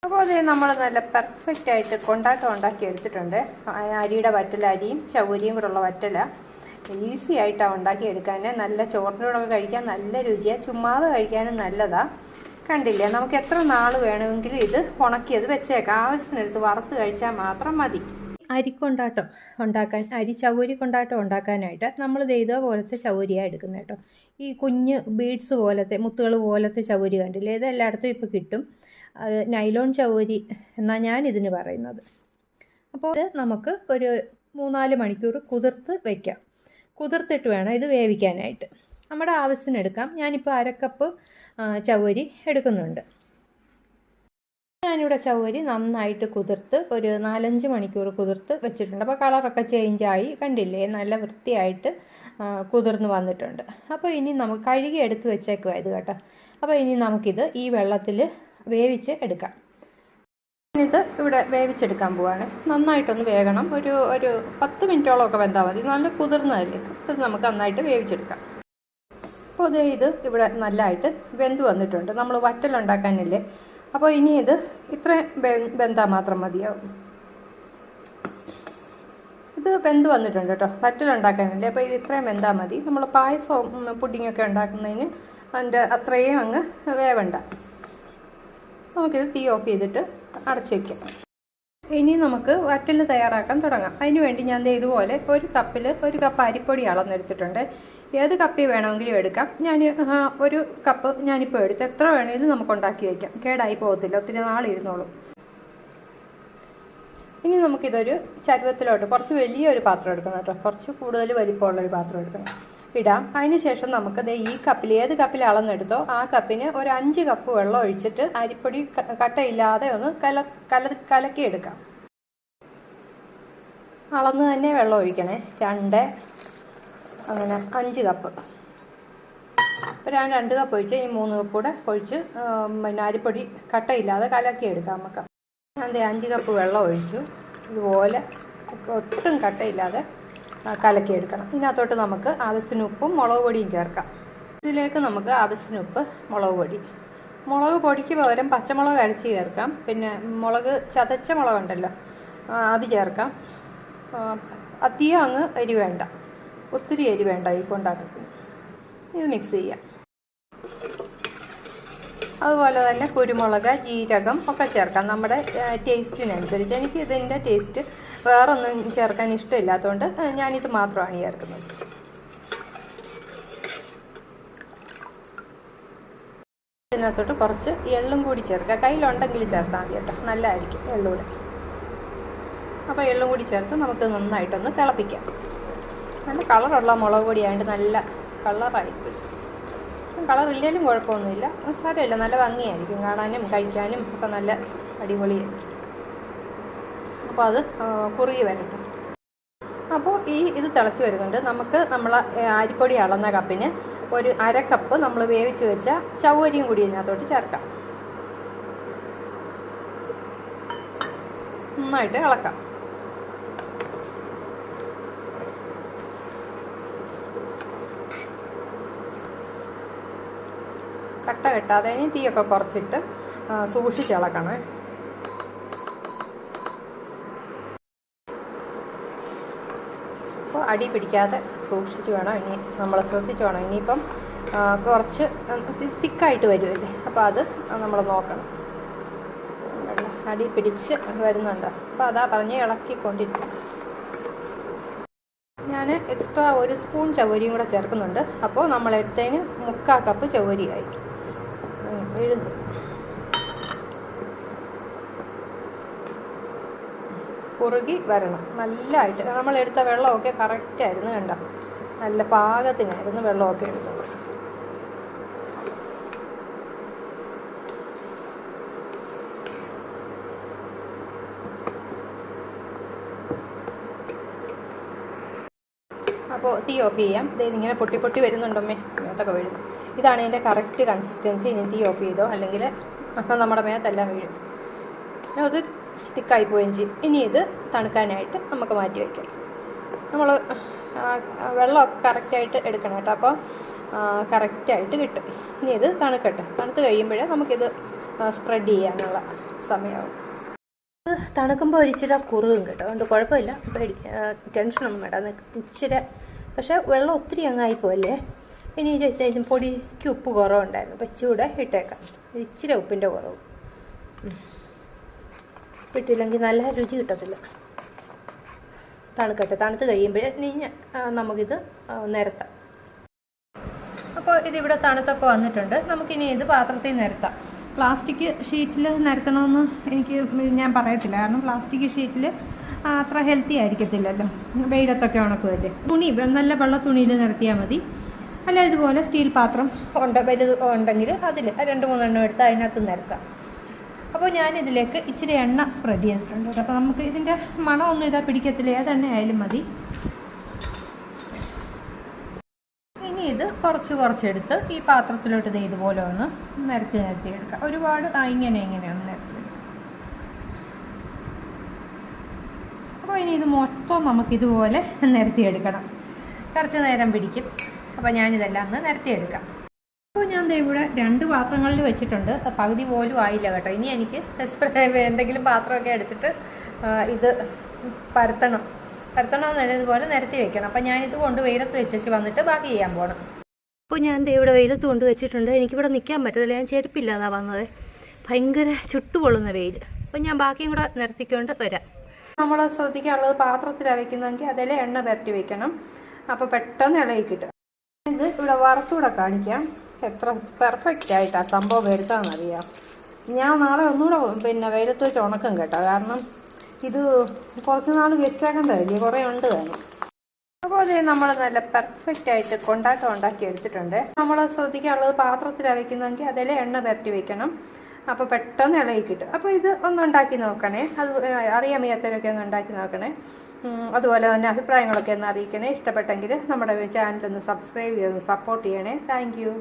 അപ്പോൾ അത് നമ്മൾ നല്ല പെർഫെക്റ്റായിട്ട് കൊണ്ടാട്ടം ഉണ്ടാക്കി എടുത്തിട്ടുണ്ട്. അരിയുടെ വറ്റല, അരിയും ചവ്വരിയും കൂടെ ഉള്ള വറ്റല ഈസി ആയിട്ടാണ് ഉണ്ടാക്കിയെടുക്കാൻ. നല്ല ചോറിനോടൊക്കെ കഴിക്കാൻ നല്ല രുചിയാണ്, ചുമ്മാതെ കഴിക്കാനും നല്ലതാണ്. കണ്ടില്ലേ, നമുക്ക് എത്ര നാൾ വേണമെങ്കിലും ഇത് ഉണക്കിയത് വെച്ചേക്കാം. ആവശ്യത്തിനെടുത്ത് വറുത്ത് കഴിച്ചാൽ മാത്രം മതി. അരിക്കൊണ്ടാട്ടം ഉണ്ടാക്കാൻ, ചവ്വരി കൊണ്ടാട്ടം ഉണ്ടാക്കാനായിട്ട് നമ്മൾ ഇതേപോലത്തെ ചവ്വരിയാണ് എടുക്കുന്നത് കേട്ടോ. ഈ കുഞ്ഞ് ബീഡ്സ് പോലത്തെ, മുത്തുകൾ പോലത്തെ ചവ്വരി കണ്ടില്ലേ, ഇത് എല്ലായിടത്തും ഇപ്പോൾ കിട്ടും. നൈലോൺ ചവ്വരി എന്നാണ് ഞാനിതിന് പറയുന്നത്. അപ്പോൾ ഇത് നമുക്ക് ഒരു 3-4 മണിക്കൂർ കുതിർത്ത് വയ്ക്കാം. കുതിർത്തിട്ട് വേണം ഇത് വേവിക്കാനായിട്ട്. നമ്മുടെ ആവശ്യത്തിന് എടുക്കാം. ഞാനിപ്പോൾ 1/2 കപ്പ് ചവ്വരി എടുക്കുന്നുണ്ട്. ഞാനിവിടെ ചവ്വരി നന്നായിട്ട് കുതിർത്ത് ഒരു 4-5 മണിക്കൂർ കുതിർത്ത് വെച്ചിട്ടുണ്ട്. അപ്പോൾ കളറൊക്കെ ചേഞ്ചായി, കണ്ടില്ലേ, നല്ല വൃത്തിയായിട്ട് കുതിർന്ന് വന്നിട്ടുണ്ട്. അപ്പോൾ ഇനി നമുക്ക് കഴുകി എടുത്ത് വെച്ചേക്കുക ഇത് കേട്ടോ. അപ്പോൾ ഇനി നമുക്കിത് ഈ വെള്ളത്തിൽ വേവിച്ച് എടുക്കാം. ഇത് ഇവിടെ വേവിച്ചെടുക്കാൻ പോവാണ്. നന്നായിട്ടൊന്ന് വേകണം. ഒരു 10 മിനിറ്റോളമൊക്കെ വെന്താൽ മതി. നല്ല കുതിർന്നതല്ലേ, ഇത് നമുക്ക് നന്നായിട്ട് വേവിച്ചെടുക്കാം. അപ്പോൾ ഇത് ഇവിടെ നല്ലതായിട്ട് വെന്ത് വന്നിട്ടുണ്ട്. നമ്മൾ വറ്റലുണ്ടാക്കാനില്ലേ, അപ്പോൾ ഇനി ഇത് ഇത്രയും വെന്താൽ മാത്രം മതിയാവും. ഇത് വെന്ത് വന്നിട്ടുണ്ട് കേട്ടോ, വറ്റലുണ്ടാക്കാനില്ലേ. അപ്പോൾ ഇത് ഇത്രയും വെന്താൽ മതി. നമ്മൾ പായസവും പുഡിങ്ങൊക്കെ ഉണ്ടാക്കുന്നതിന് അതിൻ്റെ അത്രയും അങ്ങ് വേവണ്ട. നമുക്കിത് തീ ഓഫ് ചെയ്തിട്ട് അടച്ചു വയ്ക്കാം. ഇനി നമുക്ക് വറ്റൽ തയ്യാറാക്കാൻ തുടങ്ങാം. അതിന് വേണ്ടി ഞാൻ ഇതുപോലെ 1 കപ്പിൽ 1 കപ്പ് അരിപ്പൊടി അളന്നെടുത്തിട്ടുണ്ട്. ഏത് കപ്പിൽ വേണമെങ്കിലും എടുക്കാം. ഞാൻ 1 കപ്പ് ഞാനിപ്പോൾ എടുത്ത്, എത്ര വേണമെങ്കിലും നമുക്ക് ഉണ്ടാക്കി വയ്ക്കാം. കേടായി പോകത്തില്ല, ഒത്തിരി നാളിരുന്നോളും. ഇനി നമുക്കിതൊരു ചരുവത്തിലോട്ട് കുറച്ച് വലിയൊരു പാത്രം എടുക്കണം കേട്ടോ. കുറച്ച് കൂടുതൽ വലിപ്പമുള്ളൊരു പാത്രം എടുക്കണം, ഇടാം. അതിന് ശേഷം നമുക്ക് ഈ കപ്പിൽ, ഏത് കപ്പിൽ അളന്നെടുത്തോ ആ കപ്പിന് ഒരു 5 കപ്പ് വെള്ളം ഒഴിച്ചിട്ട് അരിപ്പൊടി കട്ടയില്ലാതെ ഒന്ന് കലക്കിയെടുക്കാം. അളന്ന് തന്നെ വെള്ളം ഒഴിക്കണേ. 2 അങ്ങനെ 5 കപ്പ്. ഇപ്പോൾ ഞാൻ 2 കപ്പ് ഒഴിച്ച് ഇനി 3 കപ്പ് കൂടെ ഒഴിച്ച് പിന്നെ അരിപ്പൊടി കട്ടയില്ലാതെ കലക്കിയെടുക്കാം നമുക്ക്. ഞാൻ 5 കപ്പ് വെള്ളം ഒഴിച്ചു. ഇതുപോലെ ഒട്ടും കട്ടയില്ലാതെ കലക്കിയെടുക്കണം. ഇതിനകത്തോട്ട് നമുക്ക് ആവശ്യത്തിന് ഉപ്പും മുളക് പൊടിയും ചേർക്കാം. ഇതിലേക്ക് നമുക്ക് ആവശ്യത്തിന് ഉപ്പ്, മുളക് പൊടി. മുളക് പൊടിക്ക് പകരം പച്ചമുളക് അരച്ച് ചേർക്കാം. പിന്നെ ചതച്ച മുളകുണ്ടല്ലോ, അത് ചേർക്കാം. അധികം അങ്ങ് എരി വേണ്ട, ഒത്തിരി എരി വേണ്ട ഈ കൊണ്ടാട്ടത്തിന്. ഇത് മിക്സ് ചെയ്യാം. അതുപോലെ തന്നെ കുരുമുളക്, ജീരകം ഒക്കെ ചേർക്കാം നമ്മുടെ ടേസ്റ്റിനനുസരിച്ച്. എനിക്ക് ഇതിൻ്റെ ടേസ്റ്റ് വേറൊന്നും ചേർക്കാൻ ഇഷ്ടമില്ലാത്തതുകൊണ്ട് ഞാനിത് മാത്രമാണ് ചേർക്കുന്നത്. ഇതിനകത്തോട്ട് കുറച്ച് എള്ളും കൂടി ചേർക്കുക. കയ്യിലുണ്ടെങ്കിൽ ചേർത്താൽ മതി കേട്ടോ, നല്ലതായിരിക്കും എള്ളൂടെ. അപ്പോൾ എള്ളും കൂടി ചേർത്ത് നമുക്ക് നന്നായിട്ടൊന്ന് തിളപ്പിക്കാം. നല്ല കളറുള്ള മുളക് പൊടിയായതുകൊണ്ട് നല്ല കളറായിരിക്കും. കളറില്ലെങ്കിലും കുഴപ്പമൊന്നുമില്ല, സാരമില്ല, നല്ല ഭംഗിയായിരിക്കും കാണാനും കഴിക്കാനും ഒക്കെ നല്ല അടിപൊളിയായിരിക്കും. അപ്പോൾ അത് കുറുകി വരട്ടെ. അപ്പോൾ ഇത് തിളച്ച് വരുന്നുണ്ട്. നമുക്ക് നമ്മൾ അരിപ്പൊടി അളന്ന കപ്പിന് ഒരു 1/2 കപ്പ് നമ്മൾ വേവിച്ച് വെച്ച ചവ്വരിയും കൂടി ഇതിനകത്തോട്ട് ചേർക്കാം. നന്നായിട്ട് ഇളക്കാം. കട്ട കെട്ടാതെ ഇനി തീയൊക്കെ കുറച്ചിട്ട് സൂക്ഷിച്ച് ഇളക്കണേ. അപ്പോൾ അടി പിടിക്കാതെ സൂക്ഷിച്ച് വേണം ഇനി നമ്മൾ ശ്രദ്ധിച്ച് വേണം. ഇനിയിപ്പം കുറച്ച് തിക്കായിട്ട് വരുമല്ലേ, അപ്പോൾ അത് നമ്മൾ നോക്കണം. അടി പിടിച്ച് വരുന്നുണ്ട്. അപ്പോൾ അതാ പറഞ്ഞ് ഇളക്കിക്കൊണ്ടിരിക്കും. ഞാൻ എക്സ്ട്രാ 1 സ്പൂൺ ചവ്വരിയും കൂടെ ചേർക്കുന്നുണ്ട്. അപ്പോൾ നമ്മളെടുത്തതിന് 3/4 കപ്പ് ചവ്വരിയായി. കുറുകി വരണം നല്ലതായിട്ട്. നമ്മളെടുത്ത വെള്ളമൊക്കെ കറക്റ്റായിരുന്നു, കണ്ട നല്ല പാകത്തിനായിരുന്നു വെള്ളമൊക്കെ എടുത്തത്. അപ്പോൾ തീ ഓഫ് ചെയ്യാം. ഇതിങ്ങനെ പൊട്ടി പൊട്ടി വരുന്നുണ്ടമ്മേ, മേത്തൊക്കെ വീഴും. ഇതാണ് ഇതിൻ്റെ കറക്റ്റ് കൺസിസ്റ്റൻസി. ഇനി തീ ഓഫ് ചെയ്തോ, അല്ലെങ്കിൽ നമ്മുടെ മേത്തെല്ലാം വീഴും. അത് തിക്കായി പോവുകയും ചെയ്യും. ഇനി ഇത് തണുക്കാനായിട്ട് നമുക്ക് മാറ്റി വയ്ക്കാം. നമ്മൾ വെള്ളമൊക്കെ കറക്റ്റായിട്ട് എടുക്കണം കേട്ടോ, അപ്പോൾ കറക്റ്റായിട്ട് കിട്ടും. ഇനി ഇത് തണുക്കട്ടെ. തണുത്ത് കഴിയുമ്പോഴേ നമുക്കിത് സ്പ്രെഡ് ചെയ്യാനുള്ള സമയമാവും. ഇത് തണുക്കുമ്പോൾ ഒരിച്ചിരി കുറുകും കേട്ടോ, അതുകൊണ്ട് കുഴപ്പമില്ല, ടെൻഷനൊന്നും വേണ്ട. ഇച്ചിരി പക്ഷേ വെള്ളം ഒത്തിരി അങ്ങായിപ്പോല്ലേ. ഇനി പൊടിക്ക് ഉപ്പ് കുറവുണ്ടായിരുന്നു, അപ്പോൾ ഇച്ചിരി ഇട്ടേക്കാം. ഇച്ചിരി ഉപ്പിൻ്റെ കുറവ് ഇട്ടില്ലെങ്കിൽ നല്ല രുചി കിട്ടത്തില്ല. തണുക്കട്ടെ, തണുത്ത് കഴിയുമ്പോൾ നമുക്കിത് നിരത്താം. അപ്പോൾ ഇതിവിടെ തണുത്തൊക്കെ വന്നിട്ടുണ്ട്. നമുക്കിനി ഇത് പാത്രത്തിൽ നിരത്താം. പ്ലാസ്റ്റിക് ഷീറ്റിൽ നിരത്തണമെന്ന് ഞാൻ പറയത്തില്ല, കാരണം പ്ലാസ്റ്റിക് ഷീറ്റിൽ അത്ര ഹെൽത്തി ആയിരിക്കത്തില്ലല്ലോ, വെയിലത്തൊക്കെ ഉണക്കുമല്ലേ. തുണി നല്ല വെള്ള തുണിയിൽ നിരത്തിയാൽ മതി. അല്ല ഇതുപോലെ സ്റ്റീൽ പാത്രം വലുത് ഉണ്ടെങ്കിൽ അതിൽ 2-3 എണ്ണം എടുത്ത് അതിനകത്ത് നിരത്താം. അപ്പോൾ ഞാനിതിലേക്ക് ഇച്ചിരി എണ്ണ സ്പ്രെഡ് ചെയ്തിട്ടുണ്ട്. അപ്പോൾ നമുക്ക് ഇതിൻ്റെ മണമൊന്നും ഇതാ പിടിക്കത്തില്ല, ഏതെണ്ണ ആയാലും മതി. ഇനി ഇത് കുറച്ചെടുത്ത് ഈ പാത്രത്തിലോട്ട് ഇത് ഇതുപോലെ ഒന്ന് നിരത്തി എടുക്കാം. ഒരുപാട് ഇങ്ങനെയൊന്ന് നിരത്തിയെടുക്കാം. അപ്പോൾ ഇനി ഇത് മൊത്തം നമുക്കിതുപോലെ നിരത്തിയെടുക്കണം. കുറച്ച് നേരം പിടിക്കും. അപ്പോൾ ഞാനിതെല്ലാം ഒന്ന് നിരത്തിയെടുക്കാം. അപ്പോൾ ഞാൻ ഇവിടെ 2 പാത്രങ്ങളിൽ വെച്ചിട്ടുണ്ട്. പകുതി പോലും ആയില്ല കേട്ടോ. ഇനി എനിക്ക് എന്തെങ്കിലും പാത്രമൊക്കെ എടുത്തിട്ട് ഇത് പരത്തണമെന്നല്ല, ഇതുപോലെ നിരത്തി വെക്കണം. അപ്പോൾ ഞാനിത് കൊണ്ട് വെയിലത്ത് വെച്ച് വന്നിട്ട് ബാക്കി ചെയ്യാൻ പോകണം. അപ്പോൾ ഞാൻ ഇവിടെ വെയിലത്ത് കൊണ്ട് വെച്ചിട്ടുണ്ട്. എനിക്കിവിടെ നിൽക്കാൻ പറ്റത്തില്ല, ഞാൻ ചെരുപ്പില്ലാതാണ് വന്നത്. ഭയങ്കര ചുട്ടുപൊള്ളുന്ന വെയിൽ. അപ്പോൾ ഞാൻ ബാക്കിയും കൂടെ നിരത്തിക്കൊണ്ട് വരാം. നമ്മൾ ശ്രദ്ധിക്കാനുള്ളത്, പാത്രത്തിലാണ് വയ്ക്കുന്നതെങ്കിൽ അതിൽ എണ്ണ പുരട്ടി വെക്കണം. അപ്പോൾ പെട്ടെന്ന് ഇളകി കിട്ടും. ഇത് ഇവിടെ വറുത്തൂടെ കാണിക്കാം എത്ര പെർഫെക്റ്റ് ആയിട്ടാണ് സംഭവം വരുത്താമെന്നറിയാം. ഞാൻ നാളെ ഒന്നുകൂടെ വെയിലത്ത് വെച്ച് ഉണക്കും കേട്ടോ, കാരണം ഇത് കുറച്ച് നാൾ വെച്ചേക്കേണ്ടതല്ലേ, കുറേ ഉണ്ട് തന്നെ. അപ്പോൾ അതേ നമ്മൾ നല്ല പെർഫെക്റ്റ് ആയിട്ട് കൊണ്ടാട്ടം ഉണ്ടാക്കി എടുത്തിട്ടുണ്ട്. നമ്മൾ ശ്രദ്ധിക്കാനുള്ളത്, പാത്രത്തിലാണ് വയ്ക്കുന്നതെങ്കിൽ അതിൽ എണ്ണ പുരട്ടി വെക്കണം. അപ്പോൾ പെട്ടെന്ന് ഇളകി കിട്ടും. അപ്പോൾ ഇത് ഉണ്ടാക്കി നോക്കണേ. അത് അറിയാൻ വയ്യാത്തവരൊക്കെ ഒന്ന് ഉണ്ടാക്കി നോക്കണേ. അതുപോലെ തന്നെ അഭിപ്രായങ്ങളൊക്കെ ഒന്ന് അറിയിക്കണേ. ഇഷ്ടപ്പെട്ടെങ്കിൽ നമ്മുടെ ചാനലൊന്ന് സബ്സ്ക്രൈബ് ചെയ്ത് സപ്പോർട്ട് ചെയ്യണേ. Thank you.